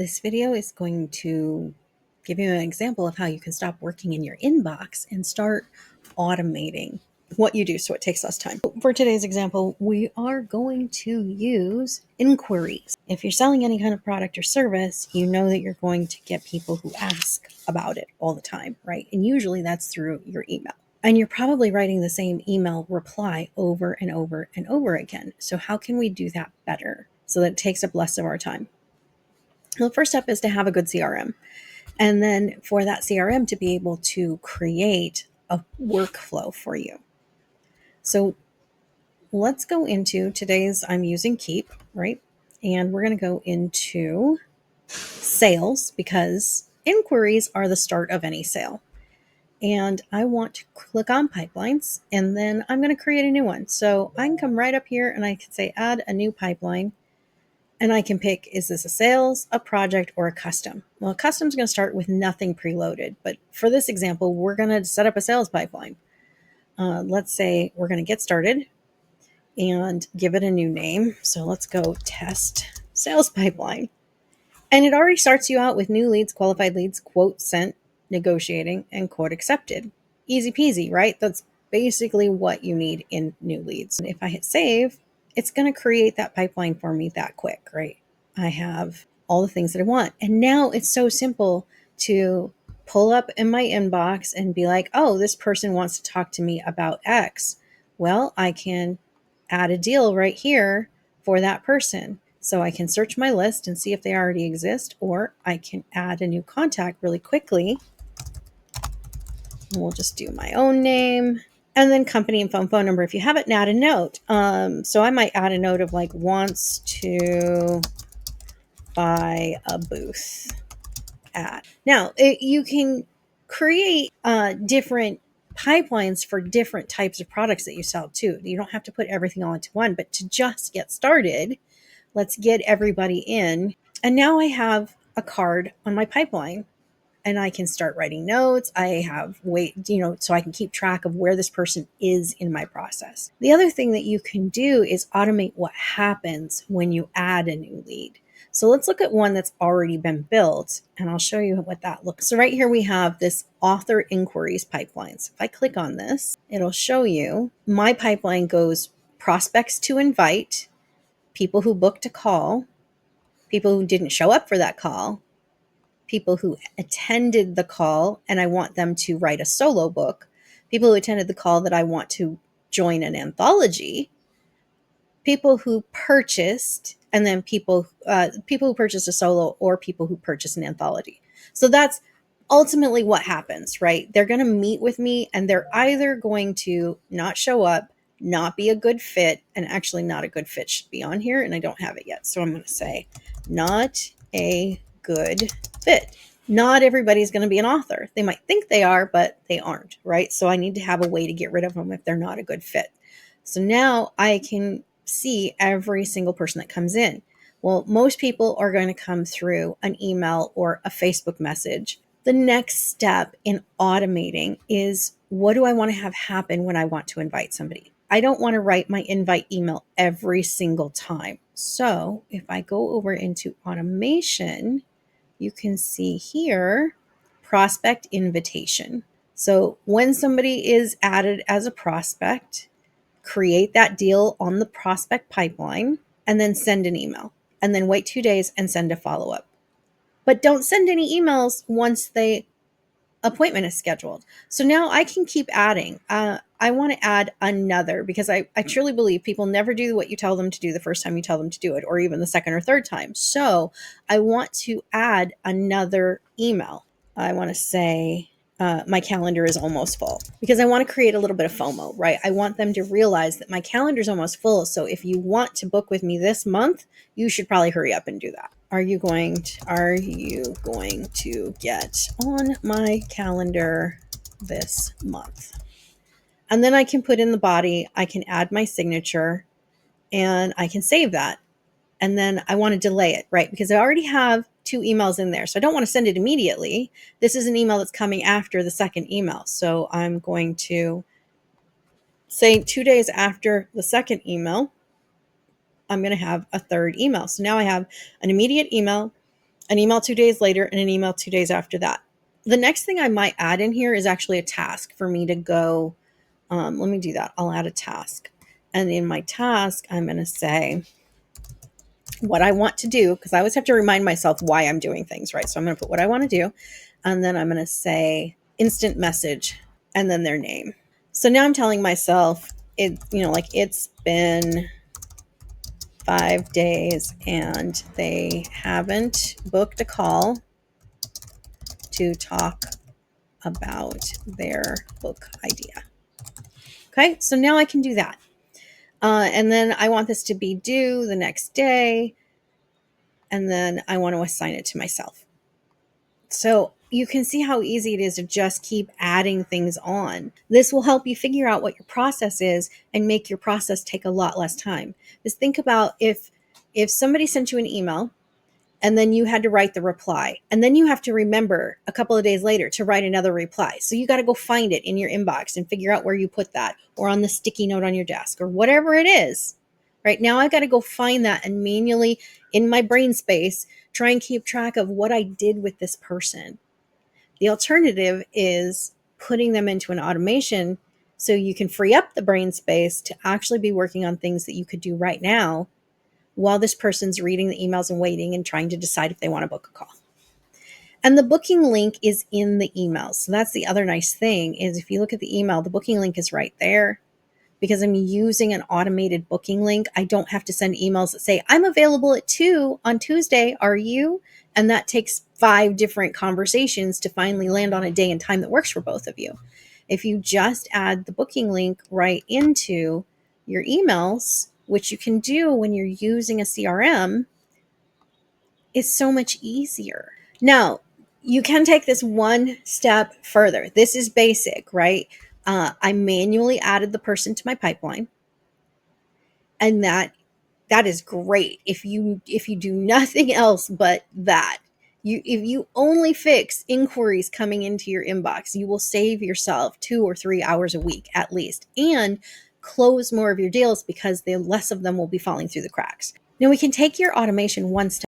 This video is going to give you an example of how you can stop working in your inbox and start automating what you do so it takes less time. For today's example, we are going to use inquiries. If you're selling any kind of product or service, you know that you're going to get people who ask about it all the time, right? And usually that's through your email. And you're probably writing the same email reply over and over and over again. So how can we do that better so that it takes up less of our time? Well, the first step is to have a good CRM. And then for that CRM to be able to create a workflow for you. So let's go into today's, I'm using Keep, right? And we're going to go into sales because inquiries are the start of any sale. And I want to click on pipelines and then I'm going to create a new one. So I can come right up here and I can say add a new pipeline. And I can pick, is this a sales, a project, or a custom? Well, a custom is going to start with nothing preloaded. But for this example, we're going to set up a sales pipeline. Let's say we're going to get started and give it a new name. So let's go test sales pipeline. And it already starts you out with new leads, qualified leads, quote sent, negotiating, and quote accepted. Easy peasy, right? That's basically what you need in new leads. And if I hit save, it's going to create that pipeline for me that quick, right? I have all the things that I want. And now it's so simple to pull up in my inbox and be like, oh, this person wants to talk to me about X. Well, I can add a deal right here for that person. So I can search my list and see if they already exist, or I can add a new contact really quickly. We'll just do my own name and then company and phone number. If you have it, add a note. So I might add a note of like wants to buy a booth at. Now you can create different pipelines for different types of products that you sell too. You don't have to put everything all into one, but to just get started, let's get everybody in. And now I have a card on my pipeline and I can start writing notes. I have so I can keep track of where this person is in my process. The other thing that you can do is automate what happens when you add a new lead. So let's look at one that's already been built and I'll show you what that looks. So right here we have this author inquiries pipelines. If I click on this, it'll show you my pipeline goes prospects to invite, people who booked a call, people who didn't show up for that call, people who attended the call and I want them to write a solo book, people who attended the call that I want to join an anthology, people who purchased, and then people who purchased a solo or people who purchased an anthology. So that's ultimately what happens, right? They're going to meet with me and they're either going to not show up, not be a good fit, and actually not a good fit should be on here, and I don't have it yet. So I'm going to say not a good fit. Not everybody's going to be an author. They might think they are, but they aren't, right? So I need to have a way to get rid of them if they're not a good fit. So now I can see every single person that comes in. Well, most people are going to come through an email or a Facebook message. The next step in automating is, what do I want to have happen when I want to invite somebody? I don't want to write my invite email every single time. So if I go over into automation, you can see here, prospect invitation. So when somebody is added as a prospect, create that deal on the prospect pipeline and then send an email and then wait 2 days and send a follow-up. But don't send any emails once the appointment is scheduled. So now I can keep adding. I want to add another because I truly believe people never do what you tell them to do the first time you tell them to do it, or even the second or third time. So I want to add another email. I want to say my calendar is almost full because I want to create a little bit of FOMO, right? I want them to realize that my calendar is almost full. So if you want to book with me this month, you should probably hurry up and do that. Are you going to get on my calendar this month? And then I can put in the body, I can add my signature, and I can save that. And then I want to delay it, right? Because I already have 2 emails in there. So I don't want to send it immediately. This is an email that's coming after the second email. So I'm going to say 2 days after the second email, I'm going to have a third email. So now I have an immediate email, an email 2 days later, and an email 2 days after that. The next thing I might add in here is actually a task for me to go. Let me do that. I'll add a task. And in my task, I'm going to say what I want to do, because I always have to remind myself why I'm doing things, right? So I'm going to put what I want to do, and then I'm going to say instant message and then their name. So now I'm telling myself like it's been 5 days and they haven't booked a call to talk about their book idea. Okay, so now I can do that. And then I want this to be due the next day. And then I want to assign it to myself. So you can see how easy it is to just keep adding things on. This will help you figure out what your process is and make your process take a lot less time. Just think about if somebody sent you an email and then you had to write the reply, and then you have to remember a couple of days later to write another reply. So you got to go find it in your inbox and figure out where you put that, or on the sticky note on your desk, or whatever it is. Right now I got to go find that and manually in my brain space try and keep track of what I did with this person. The alternative is putting them into an automation so you can free up the brain space to actually be working on things that you could do right now while this person's reading the emails and waiting and trying to decide if they want to book a call. And the booking link is in the email. So that's the other nice thing is if you look at the email, the booking link is right there. Because I'm using an automated booking link, I don't have to send emails that say, I'm available at 2 on Tuesday. Are you? And that takes 5 different conversations to finally land on a day and time that works for both of you. If you just add the booking link right into your emails, which you can do when you're using a CRM, it's so much easier. Now, you can take this one step further. This is basic, right? I manually added the person to my pipeline, and that is great. If you do nothing else but that, if you only fix inquiries coming into your inbox, you will save yourself 2 or 3 hours a week at least, and close more of your deals because the less of them will be falling through the cracks. Now we can take your automation one step